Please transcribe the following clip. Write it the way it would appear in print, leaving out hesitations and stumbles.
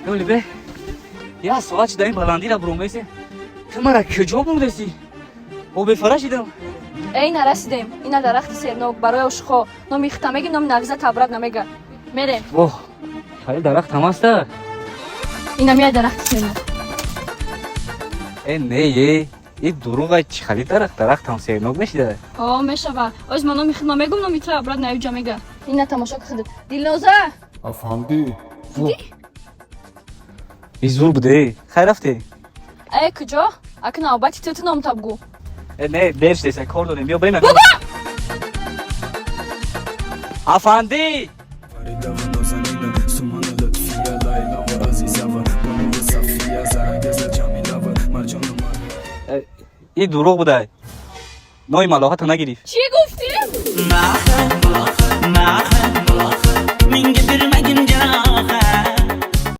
Öyle be. Ya Soğaç dayın balandıyla bromeyse. Kamera kıcı bulmuşsun. O be faraş idim. ای نرسیدیم اینا درخت سرنوک برای اشخو نمیخته میگی نم نغزه تبرد نمیگه میریم Oh. Hayır darak tamaz da. اینا میاد درخت سرنوک Ne ye? Duruğa çıkali darak tam sevnog meşide. آه میشوه از ما نمیخته نمیگم نمیتره ابرد نیوجا میگه اینا تماشا کردیم دیلنوزه افندی Bizur bu de. Xarafte. ای کجا اک نوبتی تو نام تبگو Ne ders desen kordon bia bana. Afandi. دروغ بوده نوی ملاحات نگیری چی گفتی؟ نه